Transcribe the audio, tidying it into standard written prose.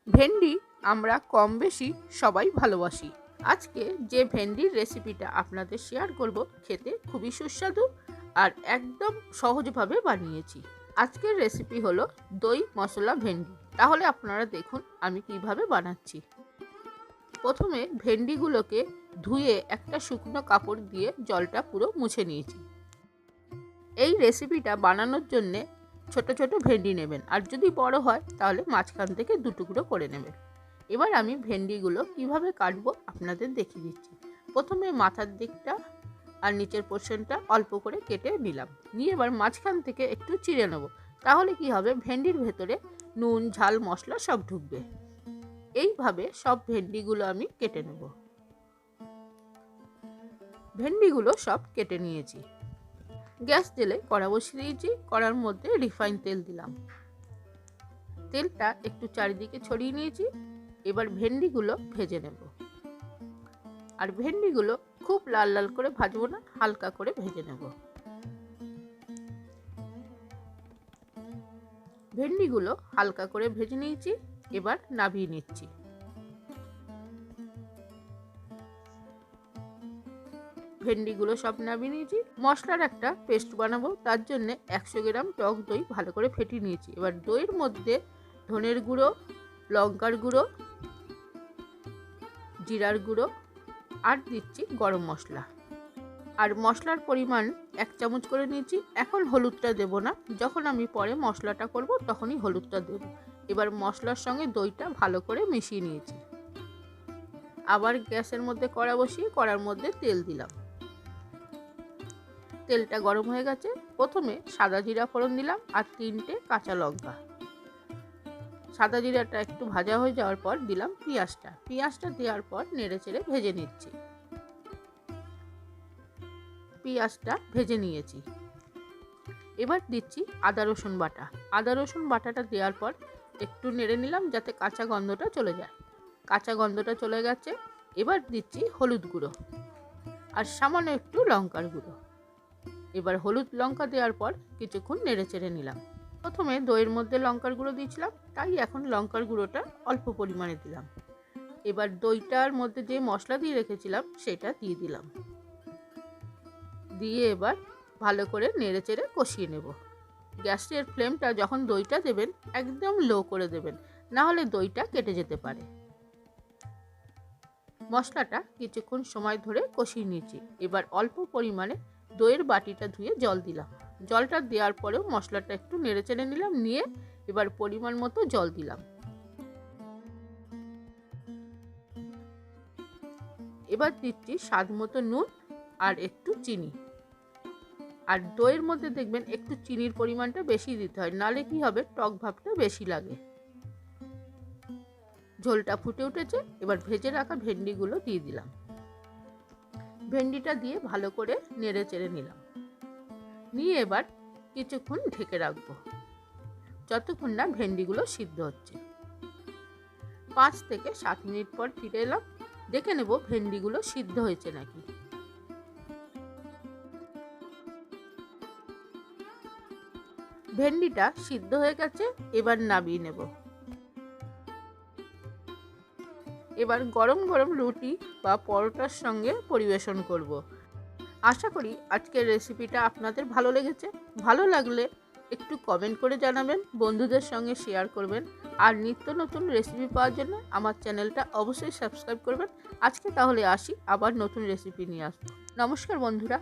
ভেন্ডি আমরা কম বেশি সবাই ভালোবাসি। আজকে যে ভেন্ডির রেসিপিটা আপনাদের শেয়ার করব খেতে খুবই সুস্বাদু আর একদম সহজভাবে বানিয়েছি। আজকের রেসিপি হলো দই মশলা ভেন্ডি। তাহলে আপনারা দেখুন আমি কিভাবে বানাচ্ছি। প্রথমে ভেন্ডিগুলোকে ধুয়ে একটা শুকনো কাপড় দিয়ে জলটা পুরো মুছে নিয়েছি। এই রেসিপিটা বানানোর জন্যে ছোট ছোট ভেন্ডি নেবেন, আর যদি বড় হয় তাহলে মাঝখান থেকে দু টুকরো করে নেবেন। এবার আমি ভেন্ডিগুলো কিভাবে কাটবো আপনাদের দেখিয়ে দিচ্ছি। প্রথমে মাথার দিকটা আর নিচের পোর্শনটা অল্প করে কেটে নিলাম, নিয়ে এবার মাঝখান থেকে একটু চিড়ে নেব। তাহলে কি হবে, ভেন্ডির ভেতরে নুন ঝাল মশলা সব ঢুকবে। এইভাবে সব ভেন্ডিগুলো আমি কেটে নেব। ভেন্ডিগুলো সব কেটে নিয়েছি। গ্যাস জেলে কড়া বসিয়ে দিয়েছি। কড়ার মধ্যে রিফাইন তেল দিলাম। তেলটা একটু চারিদিকে ছড়িয়ে নিয়েছি। এবার ভেন্ডিগুলো ভেজে নেব। আর ভেন্ডিগুলো খুব লাল লাল করে ভাজবো না, হালকা করে ভেজে নেব। ভেন্ডিগুলো হালকা করে ভেজে নিয়েছি। এবার নামিয়ে নিচ্ছি। ভেন্ডিগুলো সব নামিয়ে নিয়েছি। মশলার একটা পেস্ট বানাবো, তার জন্য 100 গ্রাম টক দই ভালো করে ফেটিয়ে নিয়েছি। এবার দইয়ের মধ্যে ধনের গুঁড়ো, লঙ্কার গুঁড়ো, জিরার গুঁড়ো আর দিচ্ছি গরম মশলা। আর মশলার পরিমাণ 1 চামচ করে নিয়েছি। এখন হলুদটা দেব না, যখন আমি পরে মশলাটা করব তখনই হলুদটা দেব। এবার মশলার সঙ্গে দইটা ভালো করে মিশিয়ে নিয়েছি। আবার গ্যাসের মধ্যে কড়া বসিয়ে কড়ার মধ্যে তেল দিলাম। তেলটা গরম হয়ে গেছে। প্রথমে সাদা জিরা ফোড়ন দিলাম আর 3টে কাঁচা লঙ্কা। সাদা জিরাটা একটু ভাজা হয়ে যাওয়ার পর দিলাম পেঁয়াজটা। পেঁয়াজটা দেওয়ার পর নেড়ে চেড়ে ভেজে নিচ্ছি। পেঁয়াজটা ভেজে নিয়েছি। এবার দিচ্ছি আদা রসুন বাটা। আদা রসুন বাটাটা দেওয়ার পর একটু নেড়ে নিলাম যাতে কাঁচা গন্ধটা চলে যায়। কাঁচা গন্ধটা চলে গেছে। এবার দিচ্ছি হলুদ গুঁড়ো আর সামান্য একটু লঙ্কার গুঁড়ো। এবার হলুদ লঙ্কা দেওয়ার পর কিছুক্ষণ নেড়ে চেড়ে নিলাম। প্রথমে দইয়ের মধ্যে লঙ্কার গুঁড়ো দিয়েছিলাম, তাই এখন লঙ্কার গুঁড়োটা অল্প পরিমাণে দিলাম। এবার দইটার মধ্যে যে মশলা দিয়ে রেখেছিলাম সেটা দিয়ে দিলাম। দিয়ে এবার ভালো করে নেড়ে চেড়ে কষিয়ে নেব। গ্যাসের ফ্লেমটা যখন দইটা দেবেন একদম লো করে দেবেন, না হলে দইটা কেটে যেতে পারে। মশলাটা কিছুক্ষণ সময় ধরে কষিয়ে নিয়েছি। এবার অল্প পরিমাণে দইয়ের বাটিটা ধুয়ে জল দিলাম। জলটা দেওয়ার পরেও মশলাটা একটু নেড়ে চেড়ে নিলাম, নিয়ে এবার পরিমাণ মতো জল দিলাম। এবার দিচ্ছি স্বাদ মতো নুন আর একটু চিনি। আর দইয়ের মধ্যে দেখবেন একটু চিনির পরিমাণটা বেশি দিতে হয়, নালে কি হবে, টক ভাবটা বেশি লাগে। ঝোলটা ফুটে উঠেছে। এবার ভেজে রাখা ভেন্ডিগুলো দিয়ে দিলাম। ভেন্ডিটা দিয়ে ভালো করে নেড়ে চেড়ে নিলাম, নিয়ে এবার কিছুক্ষণ ঢেকে রাখবো যতক্ষণ না ভেন্ডিগুলো সিদ্ধ হচ্ছে। 5 থেকে 7 মিনিট পর ফিরে এলাম। দেখে নেব ভেন্ডিগুলো সিদ্ধ হয়েছে নাকি। ভেন্ডিটা সিদ্ধ হয়ে গেছে। এবার নামিয়ে নেব। এবার গরম গরম রুটি বা পরোটার সঙ্গে পরিবেশন করব। আশা করি আজকের রেসিপিটা আপনাদের ভালো লেগেছে। ভালো লাগলে একটু কমেন্ট করে জানাবেন, বন্ধুদের সঙ্গে শেয়ার করবেন, আর নিত্য নতুন রেসিপি পাওয়ার জন্য আমার চ্যানেলটা অবশ্যই সাবস্ক্রাইব করবেন। আজকে তাহলে আসি, আবার নতুন রেসিপি নিয়ে আসবো। নমস্কার বন্ধুরা।